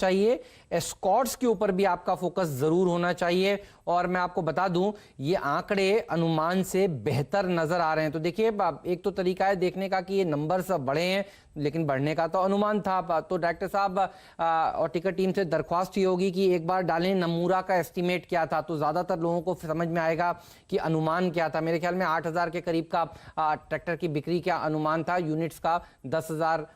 चाहिए। एस्कॉर्ट्स के ऊपर भी आपका फोकस जरूर होना चाहिए। और मैं आपको बता दूं, ये आंकड़े अनुमान से बेहतर नजर आ रहे हैं। तो देखिए, एक तो तरीका है देखने का कि ये नंबर्स बढ़े हैं, लेकिन बढ़ने का तो अनुमान था। तो डायरेक्टर साहब और टिकट टीम से दरख्वास्त ही होगी कि एक बार डालें नमूरा का एस्टीमेट क्या था, तो ज्यादातर लोगों को समझ में आएगा कि अनुमान क्या था। मेरे ख्याल में 8,000 के करीब का ट्रैक्टर की बिक्री का अनुमान था, यूनिट्स का 10,000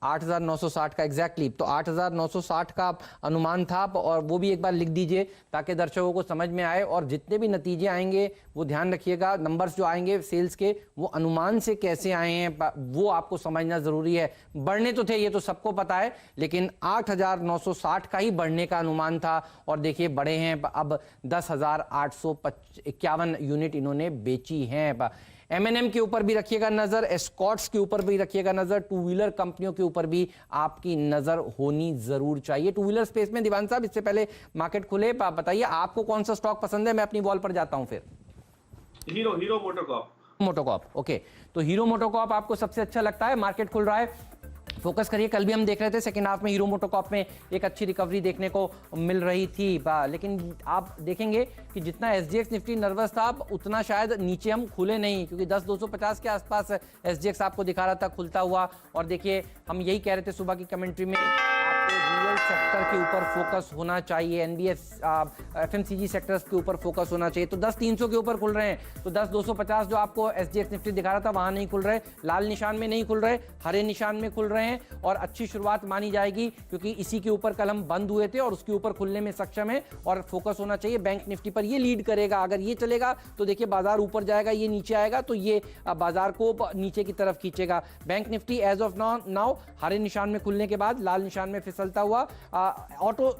8,960 का एग्जैक्टली, तो 8,960 का अनुमान था। और वो भी एक बार लिख दीजिए ताकि दर्शकों को समझ में आए। और जितने भी नतीजे आएंगे वो ध्यान रखिएगा, नंबर्स जो आएंगे सेल्स के वो अनुमान से कैसे आए हैं वो आपको समझना जरूरी है। बढ़ने तो थे, ये तो सबको पता है, लेकिन 8,960 का ही बढ़ने का अनुमान था। और देखिए बढ़े हैं, अब 10,851 यूनिट इन्होंने बेची हैं। एमएनएम के ऊपर भी रखिएगा नजर, एस्कॉर्ट्स के ऊपर भी रखिएगा नजर, टू व्हीलर कंपनियों के ऊपर भी आपकी नजर होनी जरूर चाहिए। टू व्हीलर स्पेस में दीवान साहब, इससे पहले मार्केट खुले, बताइए आपको कौन सा स्टॉक पसंद है, मैं अपनी वॉल पर जाता हूं फिर। Hero MotoCorp. ओके, तो हीरो मोटोकॉर्प आपको सबसे अच्छा लगता है। मार्केट खुल रहा है, फोकस करिए। कल भी हम देख रहे थे सेकेंड हाफ में हीरो मोटोकॉर्प में एक अच्छी रिकवरी देखने को मिल रही थी, लेकिन आप देखेंगे कि जितना एसजीएक्स निफ्टी नर्वस था उतना शायद नीचे हम खुले नहीं, क्योंकि 10,250 के आसपास एसजीएक्स आपको दिखा रहा था खुलता हुआ। और देखिए हम यही कह रहे थे सुबह की कमेंट्री में, आपको रियल सेक्टर के ऊपर फोकस होना चाहिए, एनबीएफ एफएमसीजी सेक्टर्स के ऊपर फोकस होना चाहिए। तो 10,300 के ऊपर खुल रहे हैं, तो 10,250 जो आपको एसजीएक्स निफ्टी दिखा रहा था वहां नहीं खुल रहे, लाल निशान में नहीं खुल रहे, हरे निशान में खुल रहे हैं। और अच्छी शुरुआत मानी जाएगी, क्योंकि इसी के ऊपर कल हम बंद हुए थे और उसके ऊपर खुलने में सक्षम है। और फोकस होना चाहिए बैंक निफ्टी पर, ये लीड करेगा। अगर ये चलेगा तो देखिए बाजार ऊपर जाएगा, ये नीचे आएगा तो ये बाजार को नीचे की तरफ खींचेगा। Bank Nifty as of now हरे निशान में खुलने के बाद लाल निशान में फिसलता हुआ। ऑटो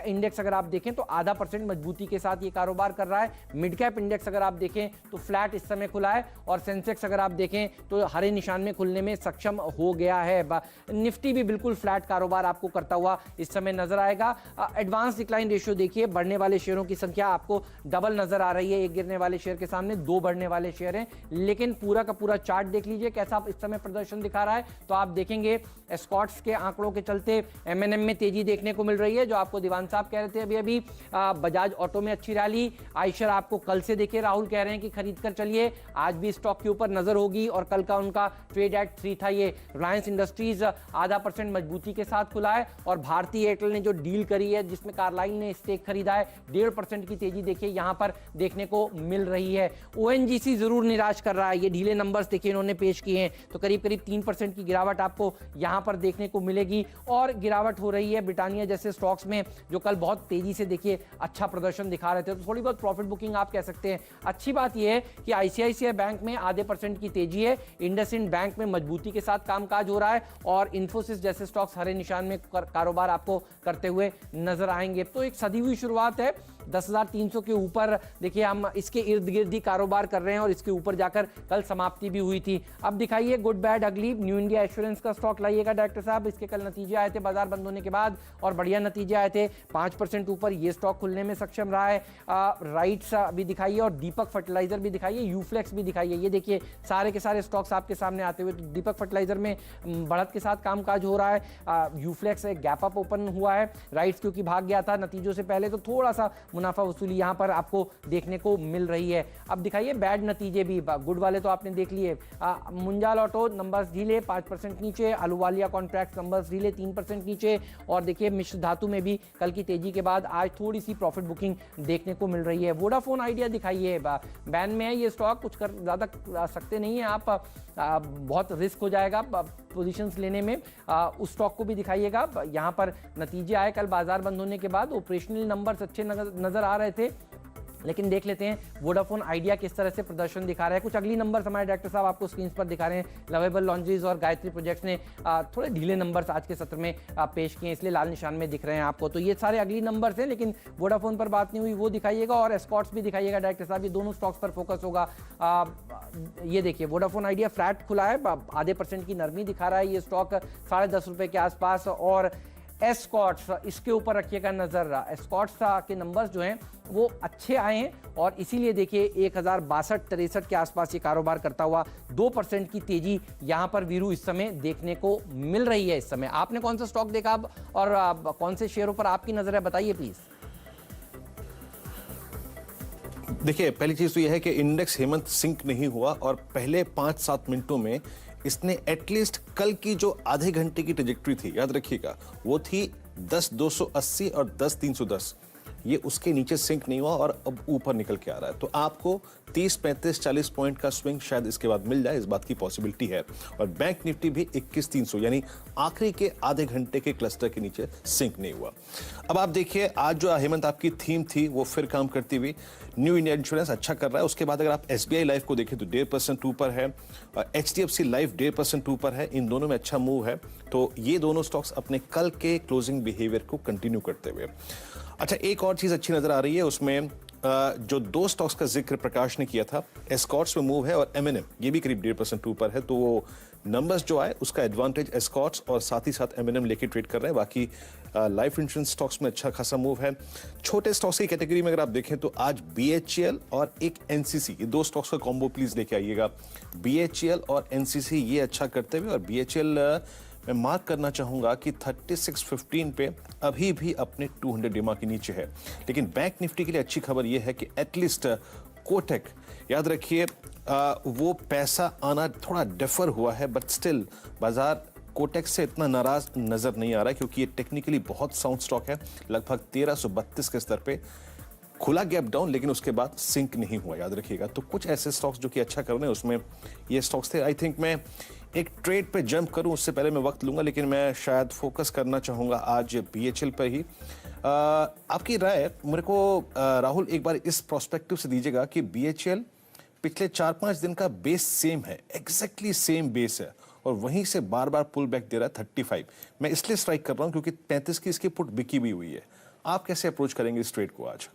इंडेक्स अगर आप देखें तो 0.5% मजबूती के साथ ये कारोबार कर रहा है। मिड कैप इंडेक्स अगर आप देखें तो फ्लैट इस समय खुला है। और सेंसेक्स अगर आप देखें तो हरे निशान में खुलने में सक्षम हो गया है। निफ्टी भी बिल्कुल फ्लैट कारोबार आपको करता हुआ इस समय नजर आएगा। एडवांस डिक्लाइन रेशियो देखिए, बढ़ने वाले शेयरों की संख्या आपको डबल नजर आ रही है, एक गिरने वाले शेयर के सामने 2 बढ़ने वाले शेयर हैं। लेकिन पूरा का पूरा चार्ट देख लीजिए कैसा इस समय प्रदर्शन दिखा रहा है। तो आप देखेंगे एस्कॉर्ट्स के आंकड़ों के चलते एमएनएम में तेजी देखने को मिल रही है, जो आपको दीवान साहब कह रहे थे अभी बजाज ऑटो में अच्छी रैली। आयशर आपको कल से देखिए राहुल कह रहे हैं कि खरीद कर चलिए, आज भी स्टॉक के ऊपर नजर होगी। और कल का उनका ट्रेड एट 3 था। ये रिलायंस इंडस्ट्रीज 0.5% मजबूती के साथ खुला है। और भारतीय एयरटेल ने जो डील करी है जिसमें कारलाइन ने स्टेक खरीदा है, 1.5% की तेजी देखिए यहां पर देखने को मिल रही है। ओएनजीसी जरूर निराश कर रहा है, ये ढीले नंबर्स देखिए इन्होंने पेश किए हैं, तो करीब करीब 3% की गिरावट आपको यहां पर देखने को मिलेगी। और गिरावट हो रही है ब्रिटानिया जैसे स्टॉक्स में जो कल बहुत तेजी से देखिए अच्छा प्रदर्शन दिखा रहे थे, तो थोड़ी बहुत प्रॉफिट बुकिंग आप कह सकते हैं। अच्छी बात यह है कि आईसीआईसीआई बैंक में 0.5% की तेजी है, इंडसइंड बैंक में मजबूती के साथ कामकाज हो रहा है। और इन्फोसिस जैसे स्टॉक्स हरे निशान में कारोबार आपको करते हुए नजर आएंगे। तो एक सदी हुई शुरुआत है, 10,300 के ऊपर देखिए हम इसके इर्द गिर्द ही कारोबार कर रहे हैं और इसके ऊपर जाकर कल समाप्ति भी हुई थी। अब दिखाइए गुड बैड अगली, न्यू इंडिया एश्योरेंस का स्टॉक लाइएगा डायरेक्टर साहब। इसके कल नतीजे आए थे बाजार बंद होने के बाद और बढ़िया नतीजे आए थे, 5% ऊपर ये स्टॉक खुलने में सक्षम रहा है। राइट्स भी दिखाइए और दीपक फर्टिलाइजर भी दिखाइए, यूफ्लेक्स भी दिखाइए। ये देखिए सारे के सारे स्टॉक्स आपके सामने आते हुए, तो दीपक फर्टिलाइजर में बढ़त के साथ कामकाज हो रहा है। यूफ्लेक्स एक गैप अप ओपन हुआ है, राइट्स क्योंकि भाग गया था नतीजों से पहले, तो थोड़ा सा मुनाफा वसूली यहां पर आपको देखने को मिल रही है। अब दिखाइए बैड नतीजे भी, गुड वाले तो आपने देख लिए। मुंजाल ऑटो नंबर्स ढीले 5% नीचे, अहलुवालिया कॉन्ट्रैक्ट नंबर्स ढीले 3% नीचे। और देखिए मिश्र धातु में भी कल की तेजी के बाद आज थोड़ी सी प्रॉफिट बुकिंग देखने को मिल रही है। वोडाफोन आइडिया दिखाइए, बैन में है ये स्टॉक, कुछ कर ज्यादा सकते नहीं है आप, बहुत रिस्क हो जाएगा पोजीशंस लेने में। उस स्टॉक को भी दिखाइएगा। यहां पर नतीजे आए कल बाजार बंद होने के बाद, ऑपरेशनल नंबर्स अच्छे नजर आ रहे थे, लेकिन देख लेते हैं वोडाफोन आइडिया किस तरह से प्रदर्शन दिखा रहा है। कुछ अगली नंबर्स हमारे डायरेक्टर साहब आपको स्क्रीन पर दिखा रहे हैं। लवेबल लॉन्ड्रीज और गायत्री प्रोजेक्ट्स ने थोड़े ढीले नंबर्स आज के सत्र में पेश किए, इसलिए लाल निशान में दिख रहे हैं आपको। तो ये सारे अगली नंबर्स हैं, लेकिन वोडाफोन पर बात नहीं हुई, वो दिखाइएगा। और एस्कॉर्ट्स भी दिखाइएगा डायरेक्टर साहब, ये दोनों स्टॉक्स पर फोकस होगा। ये देखिए वोडाफोन आइडिया फ्लैट खुला है, 0.5% की नरमी दिखा रहा है ये स्टॉक 10.5 रुपए के आसपास। और एस्कॉर्ट्स, इसके ऊपर रखिएगा नजर। एस्कॉर्ट्स के नंबर्स जो हैं वो अच्छे आए हैं और इसीलिए देखिए 1062-63 के आसपास ये कारोबार करता हुआ 2% की तेजी यहां पर वीरू इस समय देखने को मिल रही है। इस समय आपने कौन सा स्टॉक देखा अब और कौन से शेयरों पर आपकी नजर है, बताइए प्लीज। देखिए, पहली चीज तो यह है कि इंडेक्स हेमंत सिंक नहीं हुआ और पहले 5-7 मिनटों में इसने एटलीस्ट कल की जो आधे घंटे की ट्रेजेक्टरी थी, याद रखिएगा, वो थी 10,280 और 10,310। ये उसके नीचे सिंक नहीं हुआ और अब ऊपर निकल के आ रहा है। तो आपको 30, 35, 40 पॉइंट का स्विंग शायद इसके बाद मिल जाए, इस बात की पॉसिबिलिटी है। और बैंक निफ्टी भी 21,300 यानी आखिरी के आधे घंटे के क्लस्टर के नीचे सिंक नहीं हुआ। अब आप देखिए, आज जो हेमंत आपकी थीम थी वो फिर काम करती हुई। न्यू इंडिया इंश्योरेंस अच्छा कर रहा है। उसके बाद अगर आप SBI लाइफ को देखें तो 1.5% ऊपर है और HDFC लाइफ 1.5% ऊपर है। इन दोनों में अच्छा मूव है। तो ये दोनों स्टॉक्स अपने कल के क्लोजिंग बिहेवियर को कंटिन्यू करते हुए। अच्छा, एक और चीज अच्छी नजर आ रही है उसमें, जो 2 स्टॉक्स का जिक्र प्रकाश ने किया था, एस्कॉर्ट्स में मूव है और M&M ये भी करीब 1.5% ऊपर है। तो वो नंबर्स जो आए उसका एडवांटेज एस्कॉर्ट्स और साथ ही साथ M&M लेके ट्रेड कर रहे हैं। बाकी लाइफ इंश्योरेंस स्टॉक्स में अच्छा खासा मूव है। छोटे स्टॉक्स की कैटेगरी में अगर आप देखें तो आज BHEL और एक NCC, ये 2 स्टॉक्स का कॉम्बो प्लीज लेके आइएगा। BHEL और NCC ये अच्छा करते हुए, और BHEL मैं मार्क करना चाहूंगा कि 3615 पे अभी भी अपने 200 डिमा के नीचे है। लेकिन बैंक निफ्टी के लिए अच्छी खबर यह है कि एटलीस्ट कोटक, याद रखिए, वो पैसा आना थोड़ा डिफर हुआ है, बट स्टिल बाजार कोटक से इतना नाराज नजर नहीं आ रहा है क्योंकि ये टेक्निकली बहुत साउंड स्टॉक है। लगभग 1332 के स्तर पे खुला गैप डाउन, लेकिन उसके बाद सिंक नहीं हुआ, याद रखिएगा। तो कुछ ऐसे स्टॉक्स जो कि अच्छा कर रहे हैं, उसमें ये स्टॉक्स थे। आई थिंक मैं एक ट्रेड पे जंप करूं उससे पहले मैं वक्त लूंगा, लेकिन मैं शायद फोकस करना चाहूंगा आज BHEL पर ही। आपकी राय मेरे को राहुल एक बार इस प्रोस्पेक्टिव से दीजिएगा कि BHEL पिछले 4-5 दिन का बेस सेम है, एग्जैक्टली सेम बेस है और वहीं से बार बार पुल बैक दे रहा है 35। मैं इसलिए स्ट्राइक कर रहा हूं क्योंकि 35 की इसकी पुट बिकी भी हुई है। आप कैसे अप्रोच करेंगे इस ट्रेड को आज?